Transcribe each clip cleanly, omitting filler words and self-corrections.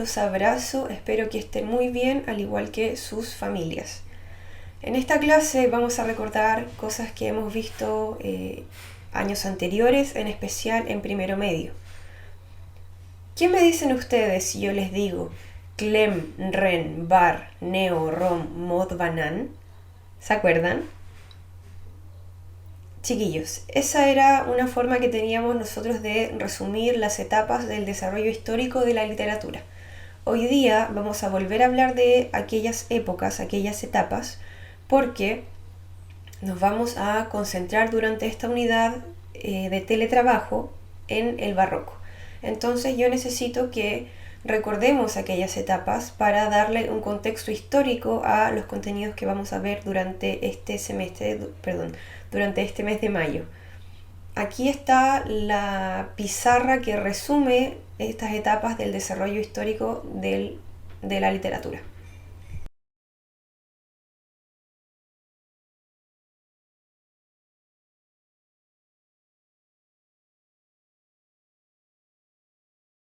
los abrazo, espero que estén muy bien, al igual que sus familias. En esta clase vamos a recordar cosas que hemos visto años anteriores, en especial en primero medio. ¿Qué me dicen ustedes si yo les digo Clem, Ren, Bar, Neo, Rom, Mod, Banan? ¿Se acuerdan? Chiquillos, esa era una forma que teníamos nosotros de resumir las etapas del desarrollo histórico de la literatura. Hoy día vamos a volver a hablar de aquellas épocas, aquellas etapas, porque nos vamos a concentrar durante esta unidad de teletrabajo en el barroco. Entonces yo necesito que recordemos aquellas etapas para darle un contexto histórico a los contenidos que vamos a ver durante este durante este mes de mayo. Aquí está la pizarra que resume estas etapas del desarrollo histórico de la literatura.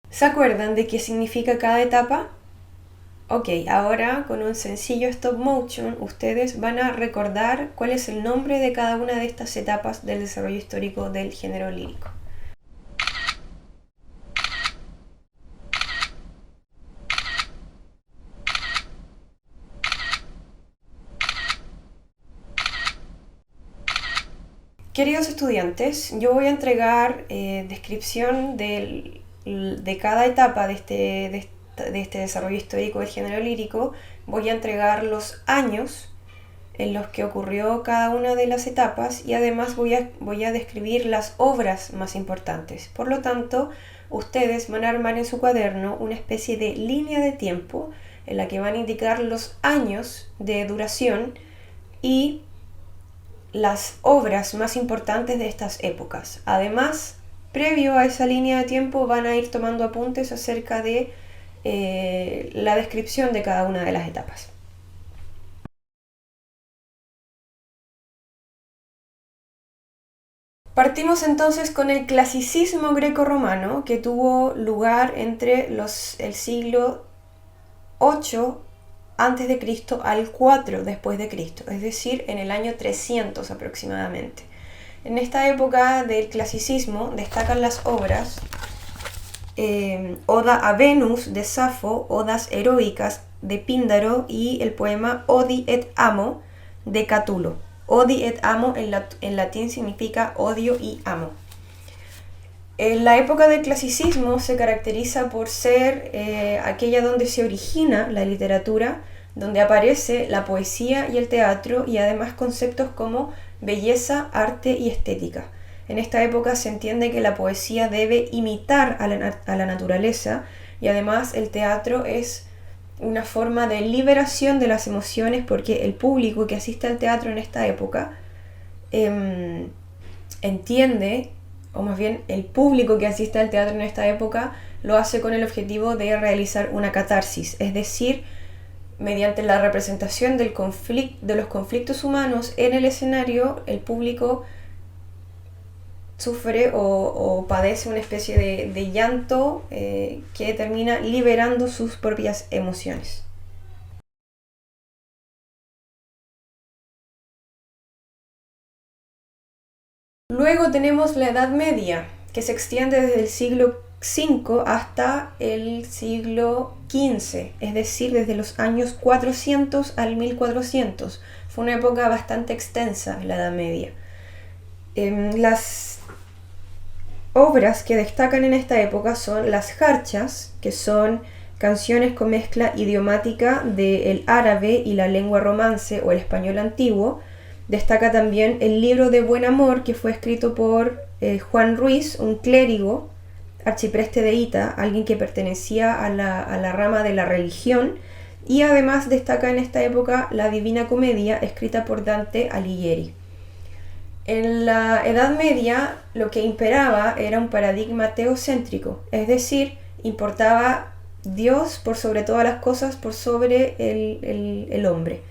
¿Se acuerdan de qué significa cada etapa? Ok, ahora con un sencillo stop motion ustedes van a recordar cuál es el nombre de cada una de estas etapas del desarrollo histórico del género lírico. Queridos estudiantes, yo voy a entregar descripción de cada etapa de este desarrollo histórico del género lírico. Voy a entregar los años en los que ocurrió cada una de las etapas y además voy a describir las obras más importantes. Por lo tanto, ustedes van a armar en su cuaderno una especie de línea de tiempo en la que van a indicar los años de duración y las obras más importantes de estas épocas. Además, previo a esa línea de tiempo van a ir tomando apuntes acerca de la descripción de cada una de las etapas. Partimos entonces con el clasicismo greco-romano que tuvo lugar entre el siglo 8 antes de Cristo al 4 después de Cristo, es decir, en el año 300 aproximadamente. En esta época del clasicismo destacan las obras Oda a Venus de Safo, Odas heroicas de Píndaro y el poema Odi et Amo de Catulo. Odi et Amo en latín significa odio y amo. La época del clasicismo se caracteriza por ser aquella donde se origina la literatura, donde aparece la poesía y el teatro y además conceptos como belleza, arte y estética. En esta época se entiende que la poesía debe imitar a la naturaleza y además el teatro es una forma de liberación de las emociones porque el público que asiste al teatro en esta época entiende, o más bien el público que asiste al teatro en esta época lo hace con el objetivo de realizar una catarsis, es decir, mediante la representación de los conflictos humanos en el escenario, el público sufre o padece una especie de llanto que termina liberando sus propias emociones. Luego tenemos la Edad Media, que se extiende desde el siglo V hasta el siglo XV, es decir, desde los años 400 al 1400. Fue una época bastante extensa, la Edad Media. Las obras que destacan en esta época son las jarchas, que son canciones con mezcla idiomática del árabe y la lengua romance o el español antiguo. Destaca también el libro de Buen Amor, que fue escrito por Juan Ruiz, un clérigo arcipreste de Hita, alguien que pertenecía a la rama de la religión, y además destaca en esta época la Divina Comedia, escrita por Dante Alighieri. En la Edad Media lo que imperaba era un paradigma teocéntrico, es decir, importaba Dios por sobre todas las cosas, por sobre el hombre.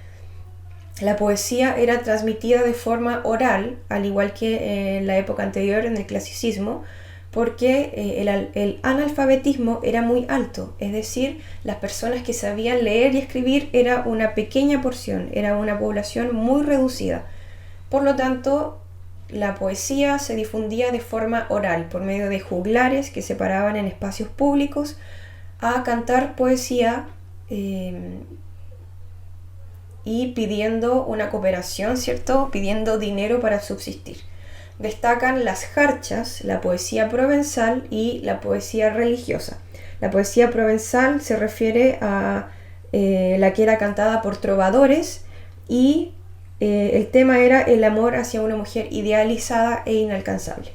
La poesía era transmitida de forma oral, al igual que en la época anterior, en el clasicismo, porque el analfabetismo era muy alto, es decir, las personas que sabían leer y escribir era una pequeña porción, era una población muy reducida. Por lo tanto, la poesía se difundía de forma oral, por medio de juglares que se paraban en espacios públicos a cantar poesía y pidiendo una cooperación, ¿cierto? Pidiendo dinero para subsistir. Destacan las jarchas, la poesía provenzal y la poesía religiosa. La poesía provenzal se refiere a la que era cantada por trovadores y el tema era el amor hacia una mujer idealizada e inalcanzable.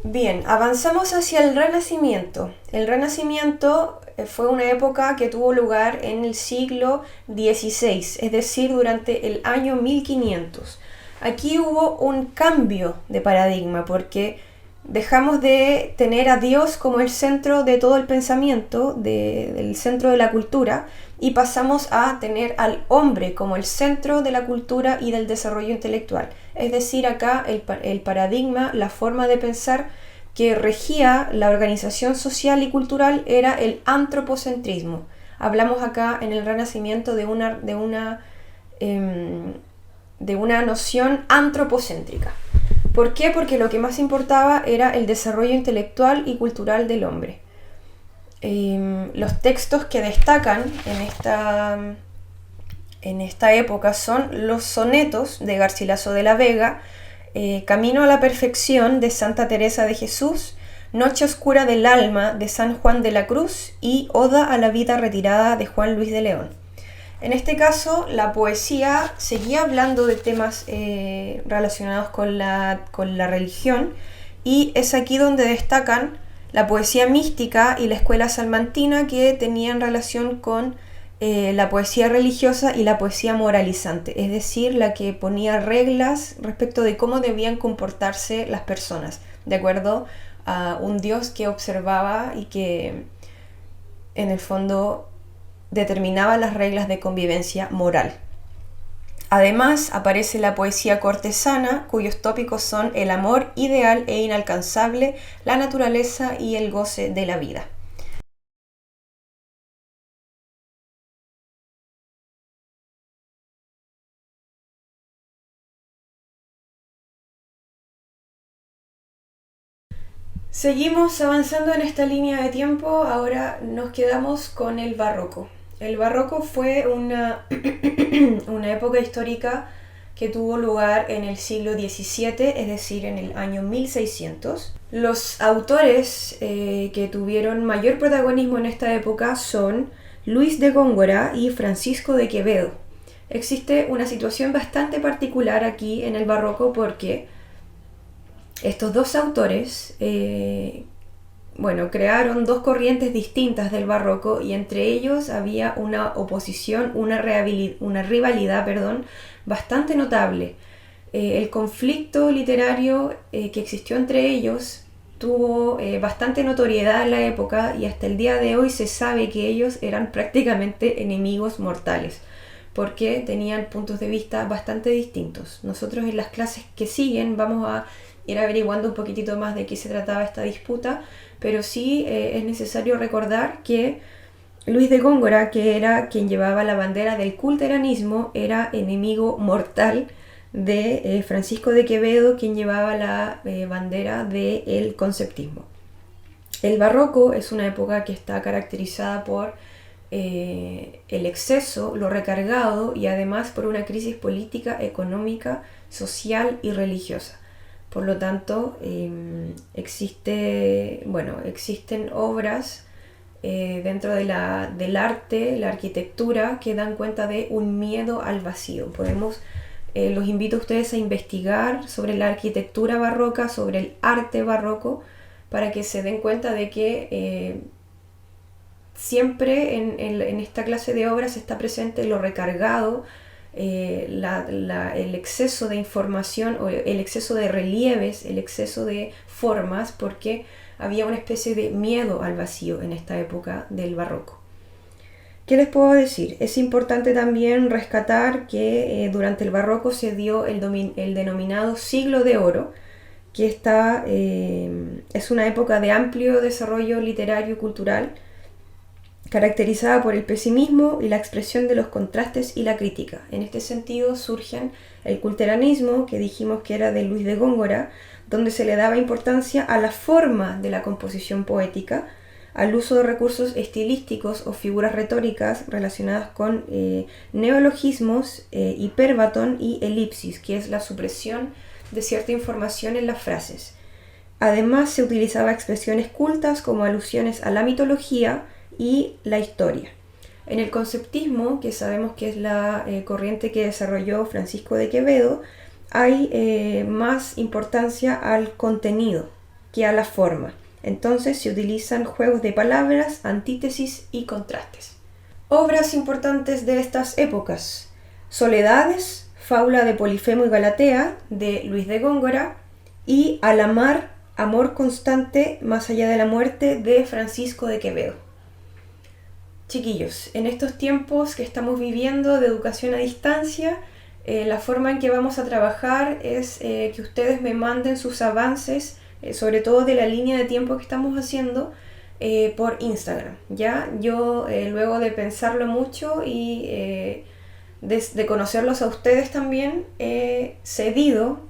Bien, avanzamos hacia el Renacimiento. El Renacimiento fue una época que tuvo lugar en el siglo XVI, es decir, durante el año 1500. Aquí hubo un cambio de paradigma porque dejamos de tener a Dios como el centro de todo el pensamiento, del centro de la cultura, y pasamos a tener al hombre como el centro de la cultura y del desarrollo intelectual. Es decir, acá el paradigma, la forma de pensar que regía la organización social y cultural era el antropocentrismo. Hablamos acá en el Renacimiento de una noción antropocéntrica. ¿Por qué? Porque lo que más importaba era el desarrollo intelectual y cultural del hombre. Los textos que destacan en esta época son los sonetos de Garcilaso de la Vega, Camino a la perfección de Santa Teresa de Jesús, Noche oscura del alma de San Juan de la Cruz y Oda a la vida retirada de Juan Luis de León. En este caso, la poesía seguía hablando de temas relacionados con la religión, y es aquí donde destacan la poesía mística y la escuela salmantina, que tenían relación con la poesía religiosa y la poesía moralizante, es decir, la que ponía reglas respecto de cómo debían comportarse las personas, de acuerdo a un Dios que observaba y que en el fondo determinaba las reglas de convivencia moral. Además, aparece la poesía cortesana, cuyos tópicos son el amor ideal e inalcanzable, la naturaleza y el goce de la vida. Seguimos avanzando en esta línea de tiempo, ahora nos quedamos con el barroco. El barroco fue una época histórica que tuvo lugar en el siglo XVII, es decir, en el año 1600. Los autores que tuvieron mayor protagonismo en esta época son Luis de Góngora y Francisco de Quevedo. Existe una situación bastante particular aquí en el barroco porque estos dos autores crearon dos corrientes distintas del barroco, y entre ellos había una oposición, una rivalidad, bastante notable. El conflicto literario que existió entre ellos tuvo bastante notoriedad en la época, y hasta el día de hoy se sabe que ellos eran prácticamente enemigos mortales, porque tenían puntos de vista bastante distintos. Nosotros en las clases que siguen vamos a ir averiguando un poquitito más de qué se trataba esta disputa, pero sí es necesario recordar que Luis de Góngora, que era quien llevaba la bandera del culteranismo, era enemigo mortal de Francisco de Quevedo, quien llevaba la bandera del conceptismo. El barroco es una época que está caracterizada por el exceso, lo recargado, y además por una crisis política, económica, social y religiosa. Por lo tanto, existen obras dentro del arte, la arquitectura, que dan cuenta de un miedo al vacío. Los invito a ustedes a investigar sobre la arquitectura barroca, sobre el arte barroco, para que se den cuenta de que siempre en esta clase de obras está presente lo recargado, el exceso de información, o el exceso de relieves, el exceso de formas, porque había una especie de miedo al vacío en esta época del barroco. ¿Qué les puedo decir? Es importante también rescatar que durante el barroco se dio el denominado siglo de oro, que es una época de amplio desarrollo literario y cultural, caracterizada por el pesimismo y la expresión de los contrastes y la crítica. En este sentido surgen el culteranismo, que dijimos que era de Luis de Góngora, donde se le daba importancia a la forma de la composición poética, al uso de recursos estilísticos o figuras retóricas relacionadas con neologismos, hiperbatón y elipsis, que es la supresión de cierta información en las frases. Además se utilizaba expresiones cultas como alusiones a la mitología y la historia. En el conceptismo, que sabemos que es la corriente que desarrolló Francisco de Quevedo, hay más importancia al contenido que a la forma. Entonces se utilizan juegos de palabras, antítesis y contrastes. Obras importantes de estas épocas: Soledades, fábula de Polifemo y Galatea, de Luis de Góngora, y A la mar, amor constante más allá de la muerte, de Francisco de Quevedo. Chiquillos, en estos tiempos que estamos viviendo de educación a distancia, la forma en que vamos a trabajar es que ustedes me manden sus avances, sobre todo de la línea de tiempo que estamos haciendo, por Instagram, ¿ya? Yo, luego de pensarlo mucho y de conocerlos a ustedes también, he cedido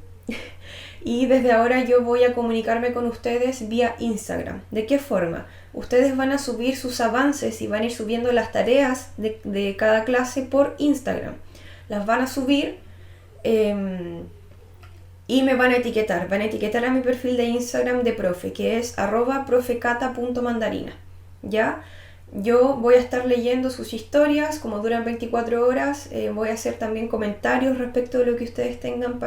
y desde ahora yo voy a comunicarme con ustedes vía Instagram. ¿De qué forma? Ustedes van a subir sus avances y van a ir subiendo las tareas de cada clase por Instagram. Las van a subir y me van a etiquetar. Van a etiquetar a mi perfil de Instagram de profe, que es @profecata.mandarina. ¿Ya? Yo voy a estar leyendo sus historias, como duran 24 horas. Voy a hacer también comentarios respecto de lo que ustedes tengan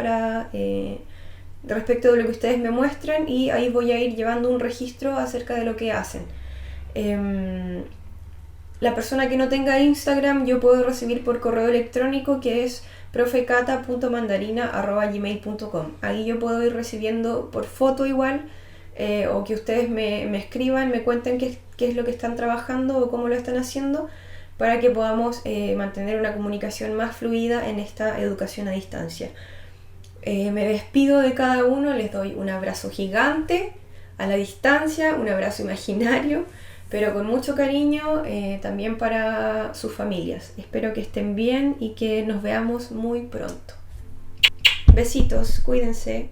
respecto de lo que ustedes me muestren, y ahí voy a ir llevando un registro acerca de lo que hacen. La persona que no tenga Instagram, yo puedo recibir por correo electrónico, que es profecata.mandarina@gmail.com. Ahí yo puedo ir recibiendo por foto igual, o que ustedes me escriban, me cuenten qué es lo que están trabajando o cómo lo están haciendo, para que podamos mantener una comunicación más fluida en esta educación a distancia. Me despido de cada uno, les doy un abrazo gigante a la distancia, un abrazo imaginario, pero con mucho cariño, también para sus familias. Espero que estén bien y que nos veamos muy pronto. Besitos, cuídense.